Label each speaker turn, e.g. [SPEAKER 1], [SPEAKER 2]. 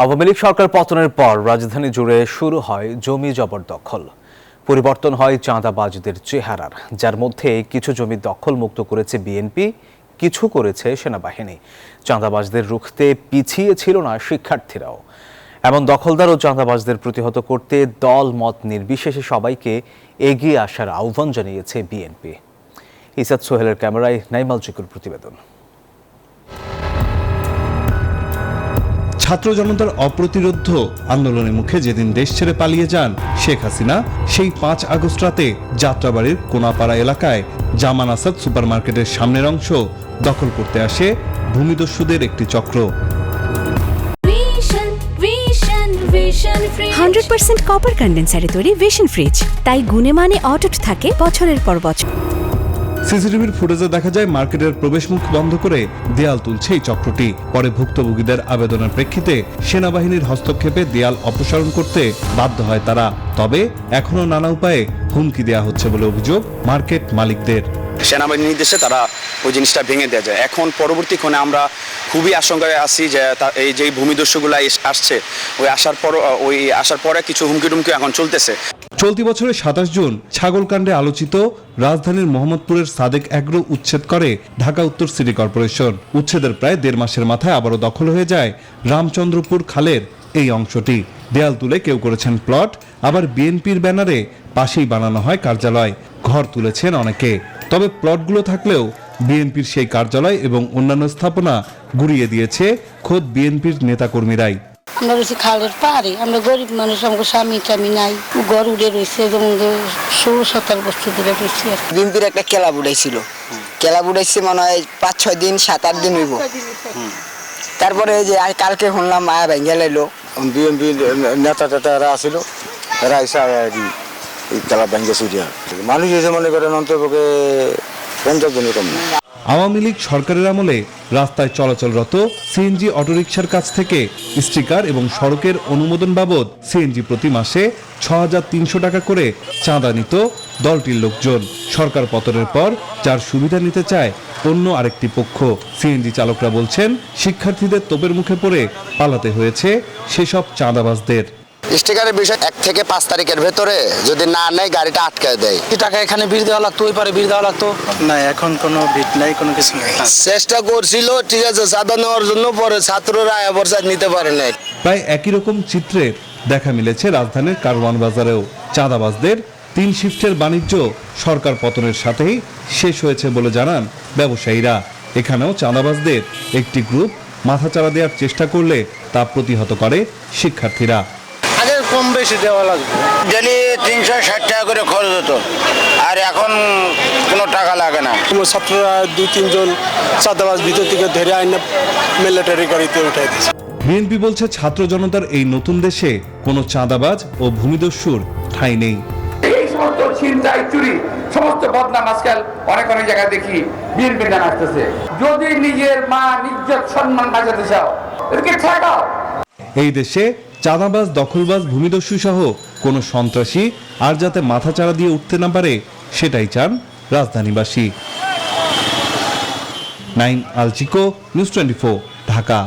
[SPEAKER 1] আওয়ামী লীগ সরকার পতনের পর রাজধানী জুড়ে শুরু হয় জমি জবরদখল। পরিবর্তন হয় চাঁদাবাজদের চেহারার, যার মধ্যে কিছু জমি দখল মুক্ত করেছে বিএনপি, কিছু করেছে সেনাবাহিনী। চাঁদাবাজদের রুখতে পিছিয়ে ছিল না শিক্ষার্থীরাও। এমন দখলদার ও চাঁদাবাজদের প্রতিহত করতে দল মত নির্বিশেষে সবাইকে এগিয়ে আসার আহ্বান জানিয়েছে বিএনপি। ইসাদ সোহেলের ক্যামেরায় নাইমাল চিকুর প্রতিবেদন।
[SPEAKER 2] ছাত্র জনতার অপ্রতিরোধ্য আন্দোলনের মুখে যেদিন দেশ ছেড়ে পালিয়ে যান শেখ হাসিনা, সেই ৫ আগস্ট রাতে যাত্রাবাড়ির কোনাপাড়া এলাকায় জামান আসাদ সুপারমার্কেটের সামনের অংশ দখল করতে আসে ভূমিদস্যুদের একটি চক্র।
[SPEAKER 3] 100% কপার কন্ডেন্সারে তৈরি ভিশন ফ্রিজ, তাই গুণে মানে অটুট থাকে বছরের পর বছর।
[SPEAKER 2] সিসিটিভির ফুটেজে দেখা যায় মার্কেটের প্রবেশমুখ বন্ধ করে দেয়াল তুলছে এই চক্রটি। পরে ভুক্তভোগীদের আবেদনের প্রেক্ষিতে সেনাবাহিনীর হস্তক্ষেপে দেয়াল অপসারণ করতে বাধ্য হয় তারা। তবে এখনো নানা উপায়ে হুমকি দেওয়া হচ্ছে বলে অভিযোগ মার্কেট মালিকদের।
[SPEAKER 4] সেনাবাহিনীর নির্দেশে তারা ওই জিনিসটা ভেঙে দেওয়া যায়। এখন পরবর্তীক্ষণে আমরা খুবই আশঙ্কায় আছি যে এই যে ভূমিদস্যুগুলো আসছে, ওই আসার পরে কিছু হুমকি টুমকি এখন চলতেছে।
[SPEAKER 2] চলতি বছরের ২৭ জুন ছাগলকাণ্ডে আলোচিত রাজধানীর মোহাম্মদপুরের সাদেক অ্যাগ্রো উচ্ছেদ করে ঢাকা উত্তর সিটি কর্পোরেশন। উচ্ছেদের প্রায় ১.৫ মাসের মাথায় আবারও দখল হয়ে যায় রামচন্দ্রপুর খালের এই অংশটি। দেয়াল তুলে কেউ করেছেন প্লট, আবার বিএনপির ব্যানারে পাশেই বানানো হয় কার্যালয়। ঘর তুলেছেন অনেকে। তবে প্লটগুলো থাকলেও বিএনপির সেই কার্যালয় এবং অন্যান্য স্থাপনা গুড়িয়ে দিয়েছে খোদ বিএনপির নেতাকর্মীরাই।
[SPEAKER 5] আমরা রয়েছি খালের পাড়ে, আমরা গরিব মানুষ, আমাকে স্বামী টামি নাই, ঘর উড়ে রয়েছে, যেমন ১৬-১৭ বছর ধরে রয়েছে।
[SPEAKER 6] বিএনপির একটা ক্লাব উঠাইছিল, ক্লাব উঠাইছে মনে হয় ৫-৬ দিন ৭-৮ দিন হইব। তারপরে এই যে কালকে শুনলাম মায়া ভেঙে লাইলো।
[SPEAKER 7] বিএনপির নেতা টেতারা আসছিল, এরা এসে এই ক্লাব ভেঙে ছুটিয়া মানুষ এসে মনে করেন অন্তপক্ষে ৫০ জনের কম না।
[SPEAKER 2] আওয়ামী লীগ সরকারের আমলে রাস্তায় চলাচলরত সিএনজি অটোরিকশার কাছ থেকে স্টিকার এবং সড়কের অনুমোদন বাবদ সিএনজি প্রতি মাসে ৬,৩০০ টাকা করে চাঁদা নিত দলটির লোকজন। সরকার পতনের পর যার সুবিধা নিতে চায় অন্য আরেকটি পক্ষ। সিএনজি চালকরা বলছেন, শিক্ষার্থীদের তোপের মুখে পড়ে পালাতে হয়েছে সেসব চাঁদাবাজদের।
[SPEAKER 4] স্টিকারের বিষয় ১ থেকে ৫ তারিখের ভেতরে যদি না নেয় গাড়িটা আটকায় দেয়।
[SPEAKER 8] টাকা এখানে বিল দেওয়া লাগতো, ওই পারে বিল দেওয়া লাগতো না। এখন কোনো ভিট নাই, কোনো কিছু নাই।
[SPEAKER 4] চেষ্টা করছিল, ঠিক আছে, চাঁদা নেওয়ার জন্য, পরে ছাত্ররা আয়াবর্ষা নিতে পারে নাই।
[SPEAKER 2] প্রায় একই রকম চিত্রের দেখা মিলেছে রাজধানীর কারওয়ান বাজারেও। চাঁদাবাজদের ৩ শিফটের বাণিজ্য সরকার পতনের সাথেই শেষ হয়েছে বলে জানান ব্যবসায়ীরা। এখানেও চাঁদাবাজদের একটি গ্রুপ মাথাচাড়া দেওয়ার চেষ্টা করলে তা প্রতিহত করে শিক্ষার্থীরা।
[SPEAKER 8] আগে কম বেশি দেওয়া লাগবে,
[SPEAKER 4] ডেলি ৩৬০ টাকা করে খরচ হতো, আর এখন কোনো টাকা লাগে না।
[SPEAKER 8] ছাত্ররা ২-৩ জন চাঁদাবাজ ভিতর থেকে ধরে আইনে মিলিটারি গাড়িতে উঠাই দিচ্ছে।
[SPEAKER 2] বিএনপি বলছে, ছাত্র জনতার এই নতুন দেশে কোনো চাঁদাবাজ ও ভূমিদস্যুর ঠাঁই নেই।
[SPEAKER 9] এই সমস্ত ছিনতাই, চুরি, সমস্ত বদনাম আজকাল অনেক জায়গায় দেখি বিএনপি গান আসতেছে। যদি নিজের মান, ইজ্জত, সম্মান বাঁচাতে চাও, এদেরকে ঠেকাও।
[SPEAKER 2] এই দেশে চাঁদাবাজ, দখলবাজ, ভূমিদস্যু সহ কোনো সন্ত্রাসী আর যাতে মাথাচাড়া দিয়ে উঠতে না পারে, সেটাই চান রাজধানীবাসী। নাইম আল চিকো, নিউজ 24, ঢাকা।